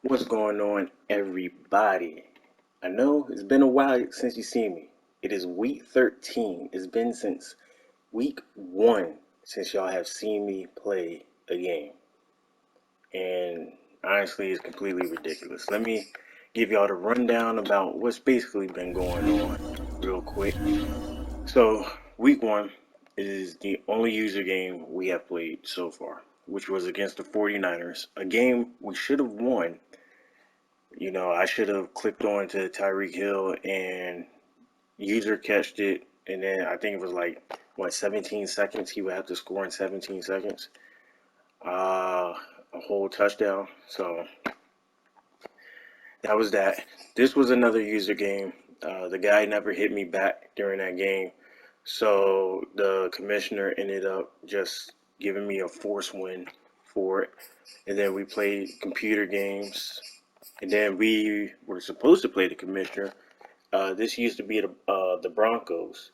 What's going on, everybody? I know it's been a while since you seen me. It is week 13. It's been since week 1 since y'all have seen me play a game. And honestly, it's completely ridiculous. Let me give y'all the rundown about what's basically been going on real quick. So, week 1 is the only user game we have played so far, which was against the 49ers, a game we should have won. I should have clicked on to Tyreek Hill and user catched it, and then I think it was like 17 seconds. He would have to score in 17 seconds, a whole touchdown. So that was that. This was another user game. The guy never hit me back during that game, so the commissioner ended up just giving me a force win for it. And then we played computer games. And then we were supposed to play the commissioner. This used to be the Broncos,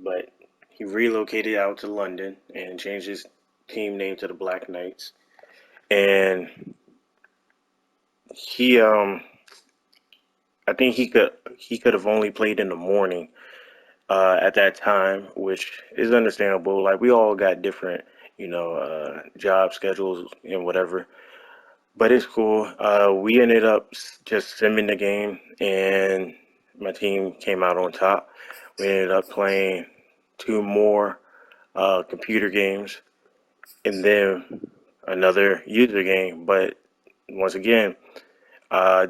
but he relocated out to London and changed his team name to the Black Knights. And he, I think he could have only played in the morning at that time, which is understandable. Like we all got different, job schedules and whatever. But it's cool. We ended up just simming the game, and my team came out on top. We ended up playing two more computer games, and then another user game. But once again,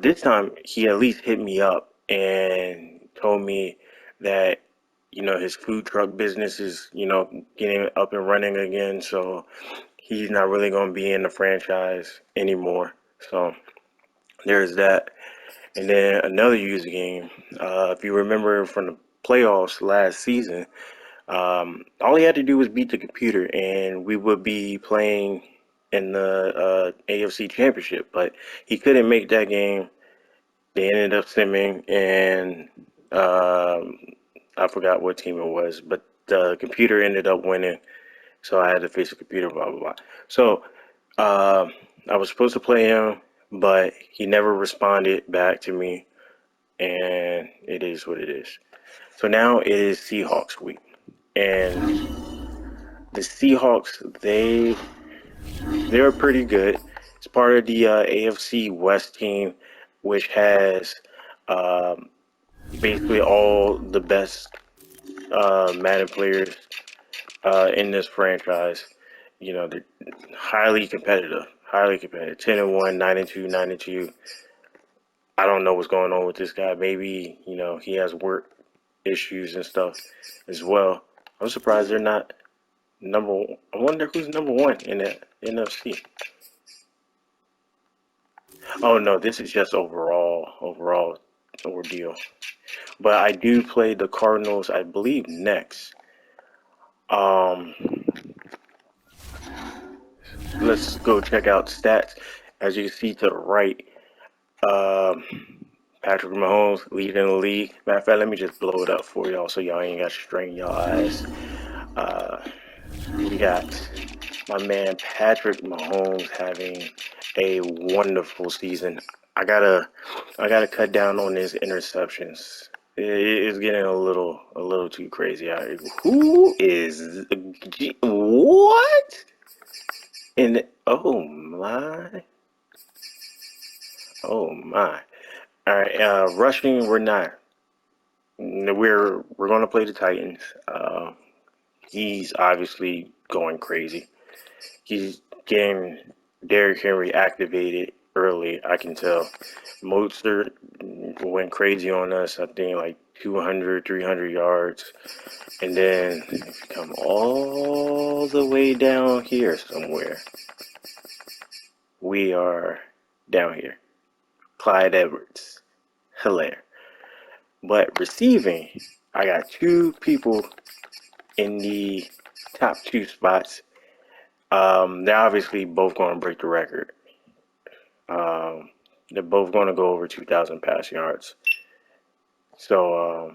this time he at least hit me up and told me that his food truck business is getting up and running again. So he's not really going to be in the franchise anymore. So there's that. And then another user game. If you remember from the playoffs last season, all he had to do was beat the computer, and we would be playing in the AFC Championship. But he couldn't make that game. They ended up simming, and I forgot what team it was, but the computer ended up winning. So I had to face the computer, blah blah blah. So uh, I was supposed to play him, but he never responded back to me, and it is what it is. So now it is Seahawks week, and the Seahawks they're pretty good. It's part of the AFC West team, which has um, basically all the best Madden players in this franchise. They're highly competitive, highly competitive. 10-1, 9-2, 9-2. I don't know what's going on with this guy. Maybe he has work issues and stuff as well. I'm surprised they're not number one. I wonder who's number one in the NFC. Oh no, this is just overall ordeal. But I do play the Cardinals, I believe, next. Um, let's go check out stats. As you can see to the right, um, Patrick Mahomes leading the league. Matter of fact, let me just blow it up for y'all so y'all ain't got to strain your eyes. Uh, we got my man Patrick Mahomes having a wonderful season. I gotta, I gotta cut down on his interceptions. It's getting a little too crazy out here. Who is what? And oh my, oh my. All right, rushing, we're not. We're going to play the Titans. He's obviously going crazy. He's getting Derrick Henry activated early. I can tell. Mostert went crazy on us. I think like 200, 300 yards. And then if you come all the way down here somewhere, we are down here. Clyde Edwards. Hilaire. But receiving, I got two people in the top two spots. They're obviously both going to break the record. Um, they're both going to go over 2,000 passing yards. So,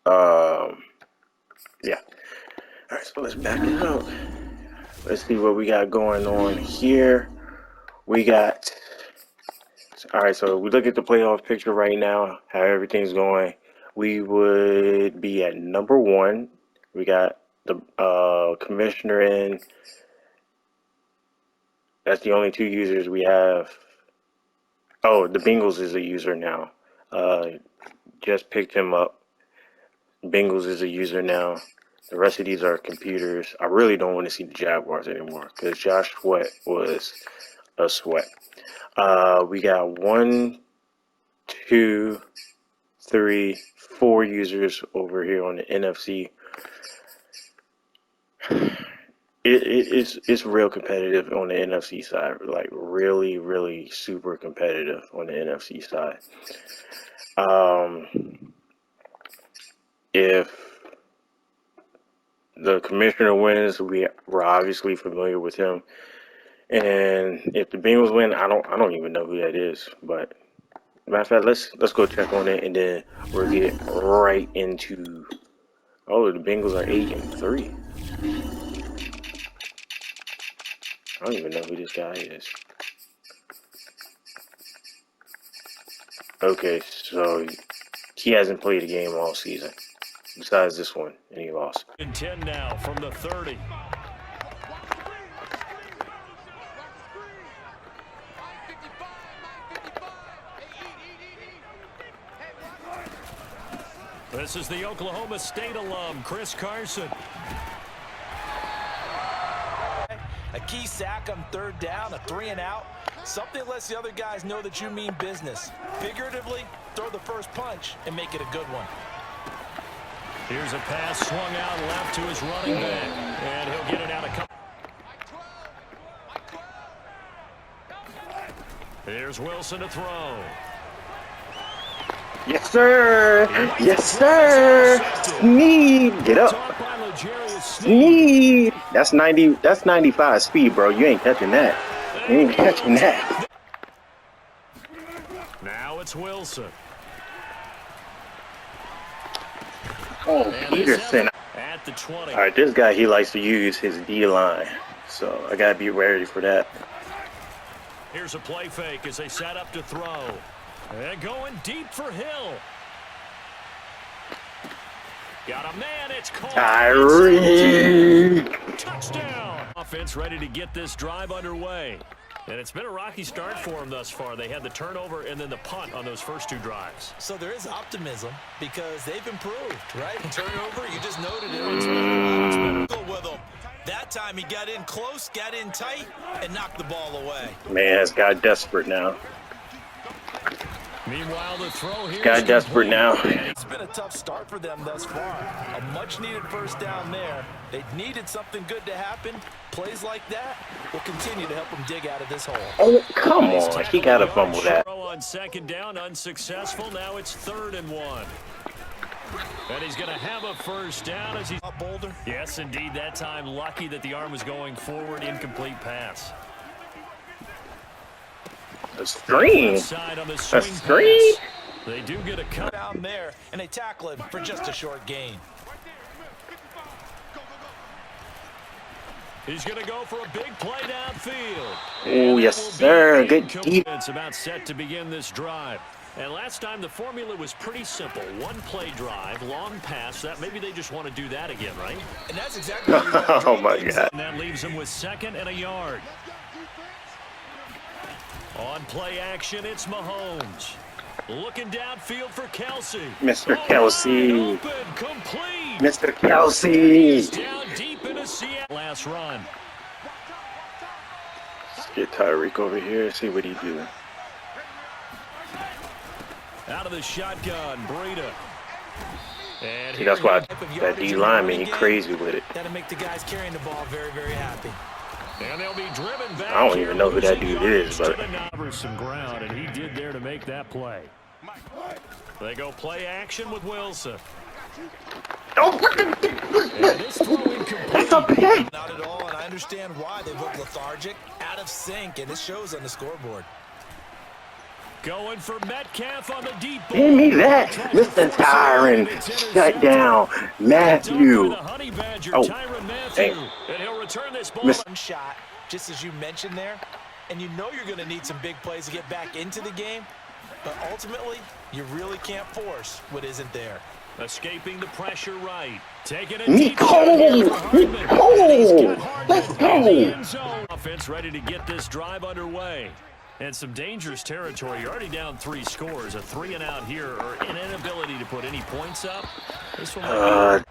um, yeah. All right, so let's back it up. Let's see what we got going on here. We got, all right, so we look at the playoff picture right now, how everything's going. We would be at number 1. We got the commissioner in. That's the only 2 users we have. Oh, the Bengals is a user now. Just picked him up. Bengals is a user now. The rest of these are computers. I really don't want to see the Jaguars anymore because Josh Sweat was a sweat. We got 1, 2, 3, 4 users over here on the NFC. It's real competitive on the NFC side, like really, really super competitive on the NFC side. If the commissioner wins, we're obviously familiar with him, and if the Bengals win, I don't even know who that is. But matter of fact, let's go check on it, and then we'll get right into. Oh, the Bengals are 8-3. I don't even know who this guy is. Okay, so he hasn't played a game all season, besides this one, and he lost. 10 now from the 30. This is the Oklahoma State alum, Chris Carson. A key sack on 3rd down, a 3-and-out. Something lets the other guys know that you mean business. Figuratively, throw the first punch and make it a good one. Here's a pass swung out left to his running back, and he'll get it out a couple. Here's Wilson to throw. Yes, sir. Yes, sir. Sneed, get up. Sneed. That's 90. That's 95 speed, bro. You ain't catching that. You ain't catching that. Now it's Wilson. Oh, Peterson. At the 20. All right, this guy, he likes to use his D-line, so I gotta be ready for that. Here's a play fake as they set up to throw. And going deep for Hill. Got a man, it's caught. Tyreek. Touchdown. Offense ready to get this drive underway. And it's been a rocky start for them thus far. They had the turnover and then the punt on those first 2 drives. So there is optimism because they've improved, right? Turnover, you just noted it. It's better with them. That time he got in close, got in tight, and knocked the ball away. Man, it's got desperate now. Meanwhile, the throw here. Got desperate now. It's been a tough start for them thus far. A much-needed first down there. They needed something good to happen. Plays like that will continue to help them dig out of this hole. Oh, come on. He got to fumble that. On 2nd down, unsuccessful. Now it's 3rd and 1. And he's going to have a first down as he's up Boulder. Yes, indeed. That time, lucky that the arm was going forward. Incomplete pass. A screen. A screen. They do get a cut down there, and they tackle him for just a short gain. He's going to go for a big play downfield. Oh, yes, sir. Good deep. It's about set to begin this drive. And last time the formula was pretty simple. 1 play drive, long pass. That maybe they just want to do that again, right? And that's exactly what you want. Oh, my God. And that leaves them with 2nd and a yard. On play action, it's Mahomes. Looking downfield for Kelsey. Mr. Kelsey. Open, complete. Mr. Kelsey. Down deep into Seattle. Last run. Let's get Tyreek over here and see what he's doing. Out of the shotgun, Breida. And see, that's why that D-lineman, he crazy with it. That'll make the guys carrying the ball very, very happy. And they'll be driven back. I don't even know who that dude is, but some ground, and he did there to make that play. They go play action with Wilson. Oh, that's a pick. Not at all, and I understand why they look lethargic, out of sync, and it shows on the scoreboard. Going for Metcalf on the deep ball. Give me that, Mr. Tyron. Shut down, Matthew. Oh, hey, And he'll return this ball. Miss. One shot, just as you mentioned there, and you know you're going to need some big plays to get back into the game, but ultimately, you really can't force what isn't there. Escaping the pressure right. Taking a Nicole! Let's go! Offense ready to get this drive underway. And some dangerous territory. You're already down 3 scores. A 3 and out here, or an inability to put any points up. This one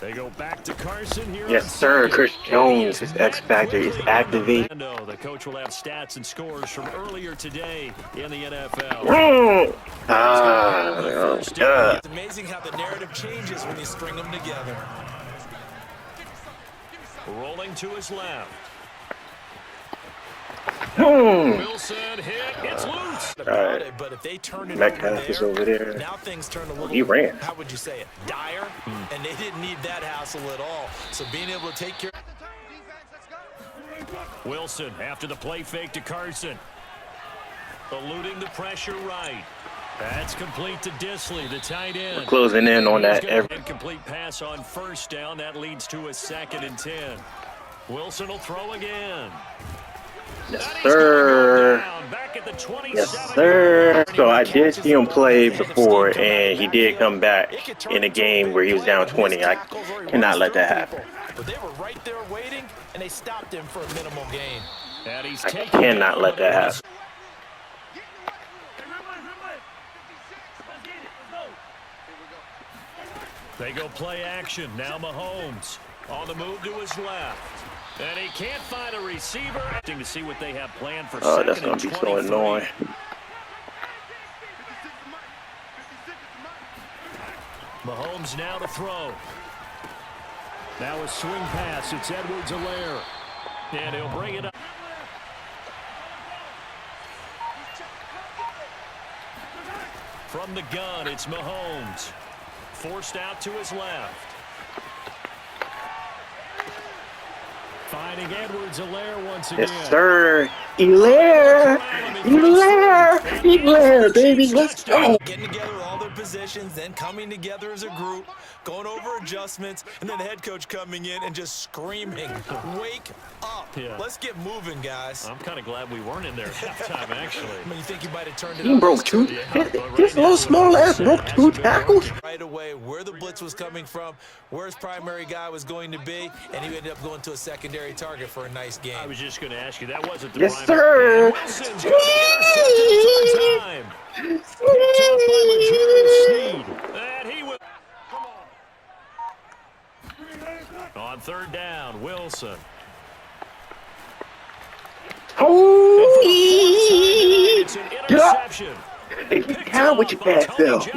they go back to Carson here. Yes, sir. Chris Jones, his X Factor is activated. The coach will have stats and scores from earlier today in the NFL. It's amazing how the narrative changes when you string them together. Rolling to his left. Wilson hit. It's loose. Alright. But if they turn it Metcalf is over there. now things turn a little. He ran. How would you say it? Dire, and they didn't need that hassle at all. So being able to take care. Wilson after the play fake to Carson. Eluding the pressure right. That's complete to Disley, the tight end. We're closing in on that. Incomplete pass on first down. That leads to a 2nd and 10. Wilson will throw again. Yes, sir. Yes, sir. So I did see him play before, and he did come back in a game where he was down 20. I cannot let that happen. But they were right there waiting, and they stopped him for a minimal gain. I cannot let that happen. They go play action. Now Mahomes on the move to his left. And he can't find a receiver. To see what they have planned for Oh, that's going to be so annoying. Mahomes now to throw. Now a swing pass. It's Edwards-Helaire. And he'll bring it up. From the gun, it's Mahomes. Forced out to his left. Finding Edwards-Helaire once again. Yes, sir. Helaire, baby. Let's go. Getting together with all their positions, then coming together as a group, going over adjustments, and then the head coach coming in and just screaming, wake up. Yeah. Let's get moving, guys. I'm kind of glad we weren't in there at halftime, actually. I mean, you think you might have turned it He up? broke 2. This little small ass broke 2 tackles. Right away, where the blitz was coming from, where his primary guy was going to be, and he ended up going to a secondary target for a nice game. I was just going to ask you, that wasn't the Yes, primary. sir. Wilson's going to be intercepted time. And he will. On 3rd down, Wilson. It's an interception. Get down with your bad self.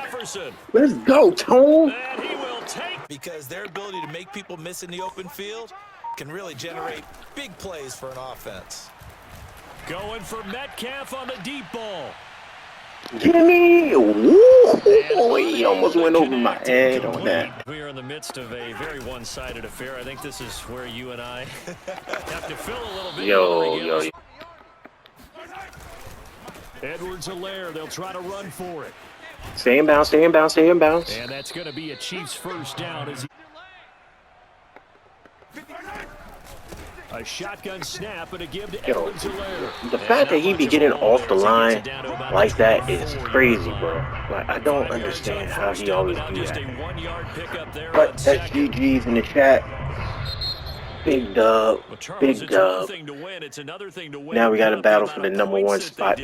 Let's go, Tone. And he will take. Because their ability to make people miss in the open field can really generate big plays for an offense. Going for Metcalf on the deep ball. Gimme! Woo! He almost went over my head on that. We are in the midst of a very one-sided affair. I think this is where you and I have to fill a little bit. Yo. Edwards-Helaire, they'll try to run for it. Stay in bounds. And that's going to be a Chiefs first down. As a shotgun snap and a give to Edwards-Helaire. The fact that he be getting off the line like that is crazy, bro. Like, I don't understand how he always do that. But that's GG's in the chat. Big dub. Big dub. Now we got to battle for the #1 spot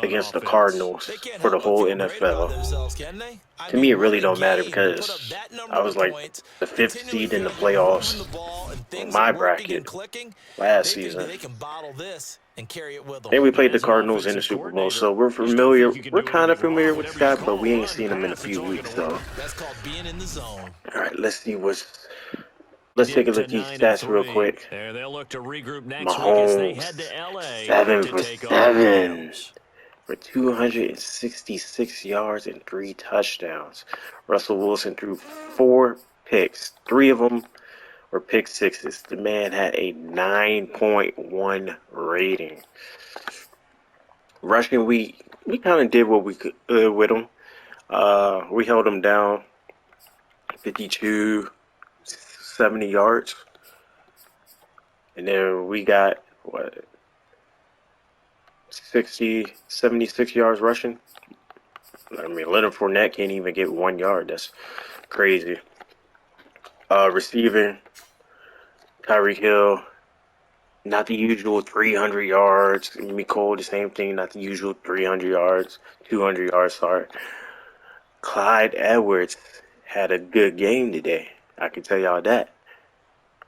against the Cardinals for the whole NFL. To me, it really don't matter because I was like the 5th seed in the playoffs on my bracket last season. Then we played the Cardinals in the Super Bowl, so we're familiar. We're kind of familiar with Scott, but we ain't seen him in a few weeks, though. All right, let's see what's. Let's take a look at these stats real quick. Mahomes, 7 for 7 for 266 yards and 3 touchdowns. Russell Wilson threw 4 picks. 3 of them were pick sixes. The man had a 9.1 rating. Rushing, we kind of did what we could with them. We held them down 52, 70 yards. And then we got, what, 60, 76 yards rushing. I mean, Leonard Fournette can't even get 1 yard. That's crazy. Receiving, Tyreek Hill, not the usual 300 yards. Cole, the same thing, not the usual 300 yards, 200 yards, sorry. Clyde Edwards had a good game today. I can tell y'all that.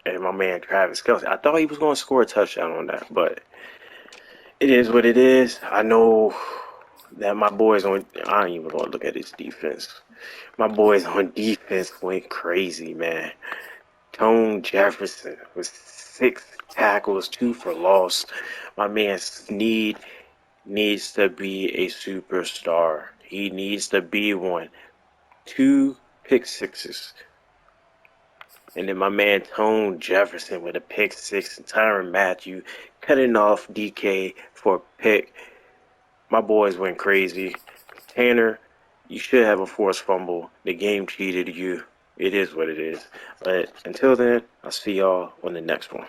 And my man Travis Kelce, I thought he was going to score a touchdown on that, but it is what it is. I know that my boys on, I ain't even going to look at his defense. My boys on defense went crazy, man. Tone Jefferson with 6 tackles, 2 for loss. My man Snead needs to be a superstar. He needs to be one. 2 pick sixes. And then my man Tone Jefferson with a pick 6. And Tyrann Mathieu cutting off DK for a pick. My boys went crazy. Tanner, you should have a forced fumble. The game cheated you. It is what it is. But until then, I'll see y'all on the next one.